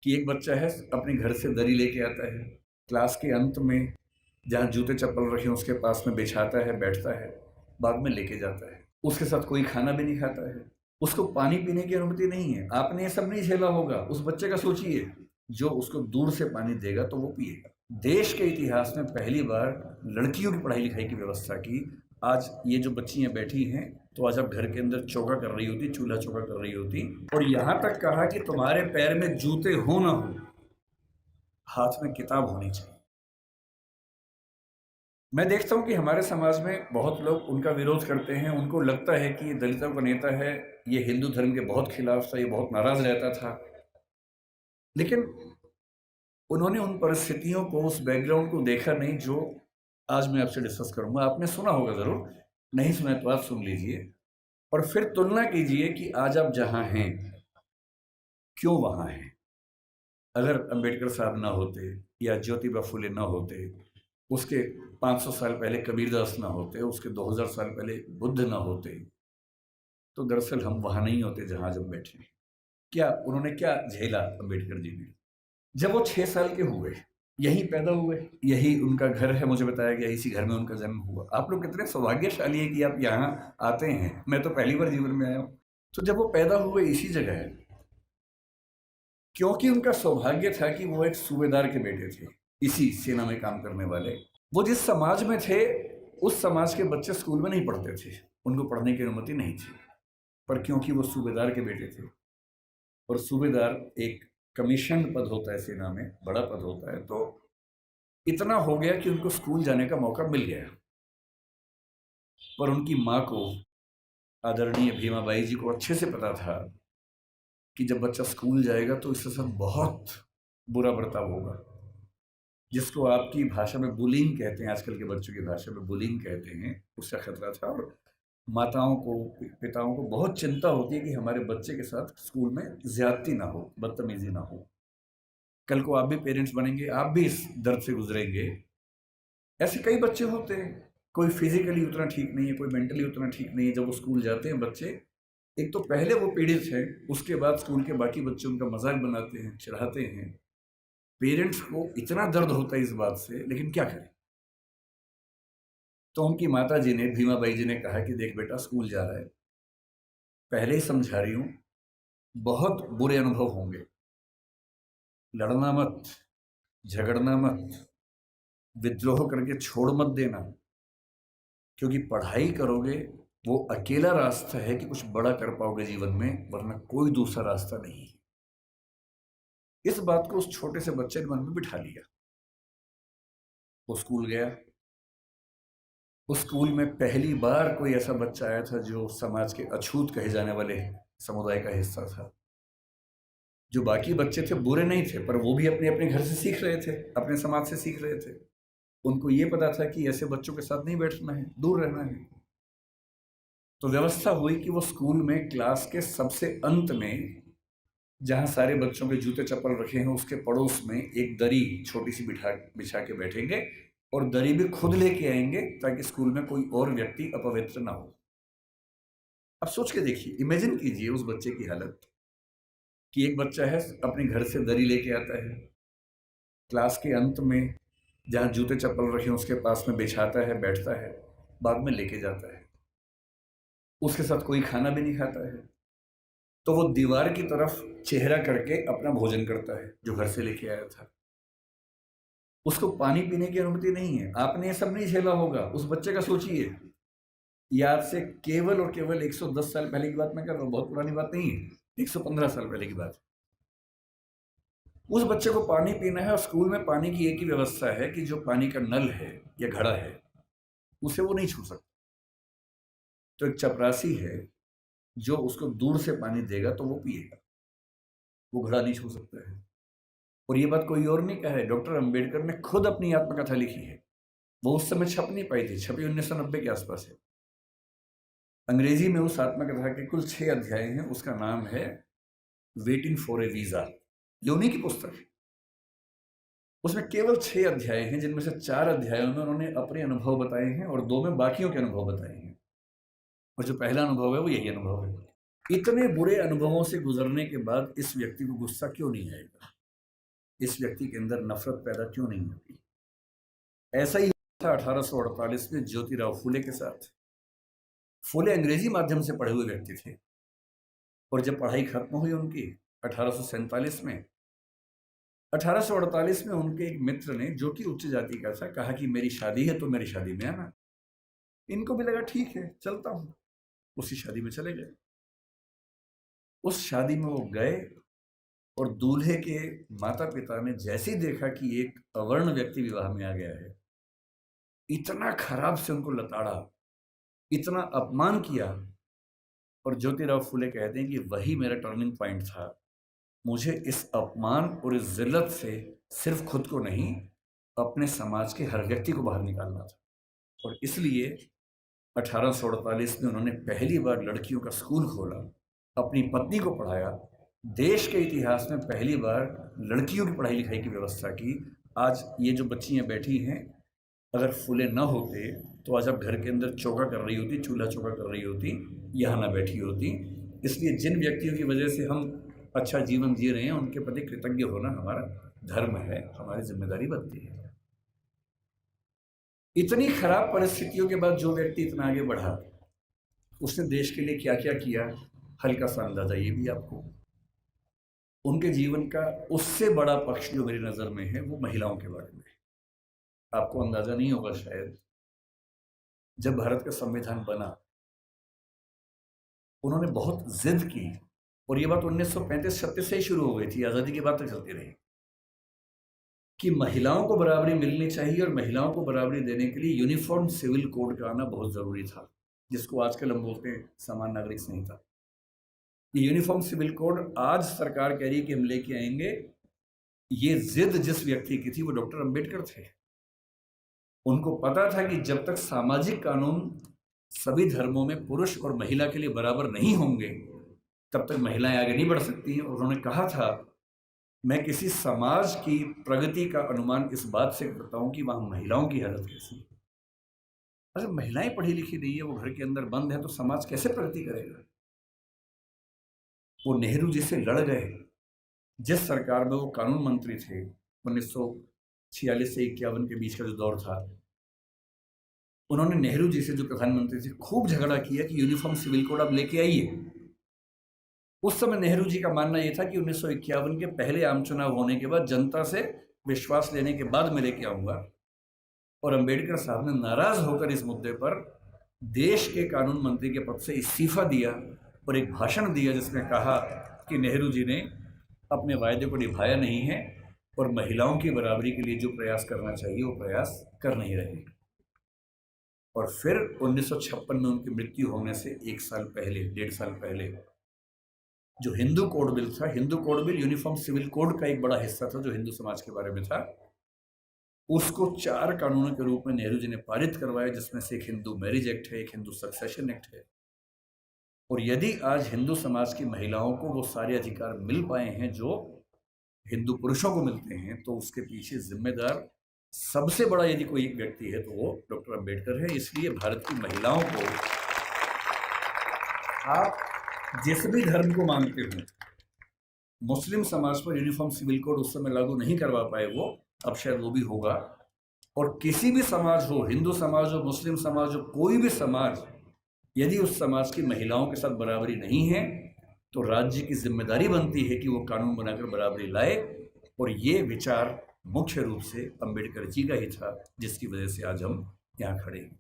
कि एक बच्चा है अपने घर से दरी लेके आता है, क्लास के अंत में जहाँ जूते चप्पल रखे हैं उसके पास में बिछाता है, बैठता है, बाद में लेके जाता है। उसके साथ कोई खाना भी नहीं खाता है, उसको पानी पीने की अनुमति नहीं है। आपने ये सब नहीं झेला होगा, उस बच्चे का सोचिए। जो उसको दूर से पानी देगा तो वो पिएगा। देश के इतिहास में पहली बार लड़कियों की पढ़ाई लिखाई की व्यवस्था की। आज ये जो बच्चियां बैठी हैं, तो आज आप घर के अंदर चौका कर रही होती, चूल्हा चौका कर रही होती, और यहां तक कहा कि तुम्हारे पैर में जूते हो ना हो, हाथ में किताब होनी चाहिए। मैं देखता हूँ कि हमारे समाज में बहुत लोग उनका विरोध करते हैं। उनको लगता है कि ये दलितों का नेता है, ये हिंदू धर्म के बहुत खिलाफ था, ये बहुत नाराज रहता था। लेकिन उन्होंने उन परिस्थितियों को, उस बैकग्राउंड को देखा नहीं जो आज मैं आपसे डिस्कस करूंगा। आपने सुना होगा ज़रूर, नहीं सुना तो आप सुन लीजिए और फिर तुलना कीजिए कि आज आप जहां हैं, क्यों वहां हैं। अगर अंबेडकर साहब ना होते या ज्योतिबा फुले ना होते, उसके 500 साल पहले कबीरदास ना होते, उसके 2000 साल पहले बुद्ध ना होते, तो दरअसल हम वहां नहीं होते जहां जब बैठे। क्या उन्होंने क्या झेला अंबेडकर जी ने? जब वो 6 साल के हुए, यहीं पैदा हुए, यही उनका घर है, मुझे बताया गया इसी घर में उनका जन्म हुआ। आप लोग कितने सौभाग्यशाली हैं कि आप यहाँ आते हैं। मैं तो पहली बार जीवन में आया हूँ। तो जब वो पैदा हुए इसी जगह है, क्योंकि उनका सौभाग्य था कि वो एक सूबेदार के बेटे थे, इसी सेना में काम करने वाले। वो जिस समाज में थे, उस समाज के बच्चे स्कूल में नहीं पढ़ते थे, उनको पढ़ने की अनुमति नहीं थी। पर क्योंकि वो सूबेदार के बेटे थे, और सूबेदार एक कमीशन पद होता है सेना में, बड़ा पद होता है, तो इतना हो गया कि उनको स्कूल जाने का मौका मिल गया। पर उनकी माँ को, आदरणीय भीमाबाई जी को अच्छे से पता था कि जब बच्चा स्कूल जाएगा तो इसके साथ बहुत बुरा बर्ताव होगा, जिसको आपकी भाषा में बुलिंग कहते हैं, आजकल के बच्चों की भाषा में बुलिंग कहते हैं, उसका खतरा था। और माताओं को, पिताओं को बहुत चिंता होती है कि हमारे बच्चे के साथ स्कूल में ज्यादती ना हो, बदतमीजी ना हो। कल को आप भी पेरेंट्स बनेंगे, आप भी इस दर्द से गुजरेंगे। ऐसे कई बच्चे होते हैं, कोई फिजिकली उतना ठीक नहीं है, कोई मेंटली उतना ठीक नहीं है। जब वो स्कूल जाते हैं बच्चे, एक तो पहले वो पीड़ित है, उसके बाद स्कूल के बाकी बच्चे उनका मजाक बनाते हैं, चिढ़ाते हैं। पेरेंट्स को इतना दर्द होता है इस बात से, लेकिन क्या करें। तो उनकी माता जी ने, भीमाबाई जी ने कहा कि देख बेटा, स्कूल जा रहा है, पहले ही समझा रही हूं, बहुत बुरे अनुभव होंगे, लड़ना मत, झगड़ना मत, विद्रोह करके छोड़ मत देना, क्योंकि पढ़ाई करोगे वो अकेला रास्ता है कि कुछ बड़ा कर पाओगे जीवन में, वरना कोई दूसरा रास्ता नहीं है। इस बात को उस छोटे से बच्चे ने मन में बिठा लिया। वो स्कूल गया। उस स्कूल में पहली बार कोई ऐसा बच्चा आया था जो समाज के अछूत कहे जाने वाले समुदाय का हिस्सा था। जो बाकी बच्चे थे बुरे नहीं थे, पर वो भी अपने अपने घर से सीख रहे थे, अपने समाज से सीख रहे थे। उनको ये पता था कि ऐसे बच्चों के साथ नहीं बैठना है, दूर रहना है। तो व्यवस्था हुई कि वो स्कूल में क्लास के सबसे अंत में, जहाँ सारे बच्चों के जूते चप्पल रखे हैं, उसके पड़ोस में एक दरी छोटी सी बिछा के बैठेंगे, और दरी भी खुद लेके आएंगे ताकि स्कूल में कोई और व्यक्ति अपवित्र ना हो। अब सोच के देखिए, इमेजिन कीजिए उस बच्चे की हालत, कि एक बच्चा है अपने घर से दरी लेके आता है, क्लास के अंत में जहाँ जूते चप्पल रखे हैं उसके पास में बिछाता है, बैठता है, बाद में लेके जाता है। उसके साथ कोई खाना भी नहीं खाता है, तो वो दीवार की तरफ चेहरा करके अपना भोजन करता है जो घर से लेके आया था। उसको पानी पीने की अनुमति नहीं है। आपने ये सब नहीं झेला होगा, उस बच्चे का सोचिए। ये आज से केवल और केवल 110 साल पहले की बात मैं कर रहा हूँ, बहुत पुरानी बात नहीं है, 115 साल पहले की बात। उस बच्चे को पानी पीना है, और स्कूल में पानी की एक ही व्यवस्था है कि जो पानी का नल है या घड़ा है, उसे वो नहीं छू सकता। तो एक चपरासी है जो उसको दूर से पानी देगा तो वो पिएगा, वो घड़ा नहीं छू सकता है। और ये बात कोई और नहीं कहा है, डॉक्टर अंबेडकर ने खुद अपनी आत्मकथा लिखी है। वो उस समय छप नहीं पाई थी, छपी 1990 के आसपास है। अंग्रेजी में उस आत्मकथा के कुल 6 अध्याय हैं। उसका नाम है वेटिंग फॉर ए वीजा। ये उन्हीं की पुस्तक है। उसमें केवल 6 अध्याय हैं, जिनमें से 4 अध्यायों में उन्होंने अपने अनुभव बताए हैं और 2 में बाकियों के अनुभव बताए हैं। और जो पहला अनुभव है वो यही अनुभव है। इतने बुरे अनुभवों से गुजरने के बाद इस व्यक्ति को गुस्सा क्यों नहीं आएगा? इस व्यक्ति के अंदर नफरत पैदा क्यों नहीं होती। ऐसा ही था 1848 में ज्योतिराव फूले के साथ। फूले अंग्रेजी माध्यम से पढ़े हुए व्यक्ति थे और जब पढ़ाई खत्म हुई उनकी 1847 में, 1848 में उनके एक मित्र ने, जो कि उच्च जाति का था, कहा कि मेरी शादी है तो मेरी शादी में आना। इनको भी लगा ठीक है चलता हूं, उसी शादी में चले गए। उस शादी में वो गए और दूल्हे के माता पिता ने जैसे ही देखा कि एक अवर्ण व्यक्ति विवाह में आ गया है, इतना खराब से उनको लताड़ा, इतना अपमान किया। और ज्योतिराव फूले कहते हैं कि वही मेरा टर्निंग पॉइंट था। मुझे इस अपमान और इस जिल्लत से सिर्फ खुद को नहीं, अपने समाज के हर व्यक्ति को बाहर निकालना था। और इसलिए 1848 में उन्होंने पहली बार लड़कियों का स्कूल खोला, अपनी पत्नी को पढ़ाया, देश के इतिहास में पहली बार लड़कियों की पढ़ाई लिखाई की व्यवस्था की। आज ये जो बच्चियां बैठी हैं, अगर फूले न होते तो आज आप घर के अंदर चौका कर रही होती, चूल्हा चौका कर रही होती, यहाँ ना बैठी होती। इसलिए जिन व्यक्तियों की वजह से हम अच्छा जीवन जी रहे हैं, उनके प्रति कृतज्ञ होना हमारा धर्म है, हमारी जिम्मेदारी बनती है। इतनी खराब परिस्थितियों के बाद जो व्यक्ति इतना आगे बढ़ा, उसने देश के लिए क्या क्या किया, हल्का सा अंदाजा ये भी आपको। उनके जीवन का उससे बड़ा पक्ष जो मेरी नज़र में है वो महिलाओं के बारे में। आपको अंदाजा नहीं होगा शायद, जब भारत का संविधान बना उन्होंने बहुत जिद की, और ये बात 1935-36 से ही शुरू हो गई थी, आज़ादी की बात तक चलती रही, कि महिलाओं को बराबरी मिलनी चाहिए और महिलाओं को बराबरी देने के लिए यूनिफॉर्म सिविल कोड का आना बहुत ज़रूरी था, जिसको आजकल हम बोलते हैं समान नागरिक संहिता। ये यूनिफॉर्म सिविल कोड आज सरकार कह रही है कि हम लेके आएंगे। ये जिद जिस व्यक्ति की थी वो डॉक्टर अंबेडकर थे। उनको पता था कि जब तक सामाजिक कानून सभी धर्मों में पुरुष और महिला के लिए बराबर नहीं होंगे, तब तक महिलाएं आगे नहीं बढ़ सकती हैं। और उन्होंने कहा था, मैं किसी समाज की प्रगति का अनुमान इस बात से करता हूं कि वहां महिलाओं की हालत कैसी है। अगर महिलाएं पढ़ी लिखी नहीं है, वो घर के अंदर बंद है, तो समाज कैसे प्रगति करेगा। वो नेहरू जी से लड़ गए। जिस सरकार में वो कानून मंत्री थे, 1946 से 51 के बीच का जो दौर था, उन्होंने नेहरू जी से, जो प्रधानमंत्री थे, खूब झगड़ा किया कि यूनिफॉर्म सिविल कोड आप लेके आइए। उस समय नेहरू जी का मानना यह था कि 1951 के पहले आम चुनाव होने के बाद, जनता से विश्वास लेने के बाद मैं लेके आऊंगा। और अंबेडकर साहब ने नाराज होकर इस मुद्दे पर देश के कानून मंत्री के पद से इस्तीफा दिया और एक भाषण दिया जिसमें कहा कि नेहरू जी ने अपने वायदे को निभाया नहीं है और महिलाओं की बराबरी के लिए जो प्रयास करना चाहिए वो प्रयास कर नहीं रहे। और फिर 1956 में उनकी मृत्यु होने से 1 साल पहले, 1.5 साल पहले, जो हिंदू कोड बिल था, Hindu code bill uniform civil code का एक बड़ा हिस्सा था जो हिंदू समाज के बारे में था, उसको 4 कानूनों के रूप में नेहरू जी ने पारित करवाया, जिसमें से एक हिंदू मैरिज एक्ट है, एक हिंदू सक्सेशन एक्ट है। और यदि आज हिंदू समाज की महिलाओं को वो सारे अधिकार मिल पाए हैं जो हिंदू पुरुषों को मिलते हैं, तो उसके पीछे जिम्मेदार सबसे बड़ा यदि कोई एक व्यक्ति है तो वो डॉक्टर अंबेडकर है। इसलिए भारत की महिलाओं को, आप जिस भी धर्म को मानते हो, मुस्लिम समाज पर यूनिफॉर्म सिविल कोड उस समय लागू नहीं करवा पाए वो, अब शायद वो भी होगा। और किसी भी समाज हो, हिंदू समाज हो, मुस्लिम समाज हो, कोई भी समाज, यदि उस समाज की महिलाओं के साथ बराबरी नहीं है तो राज्य की जिम्मेदारी बनती है कि वो कानून बनाकर बराबरी लाए। और ये विचार मुख्य रूप से अंबेडकर जी का ही था, जिसकी वजह से आज हम यहाँ खड़े हैं।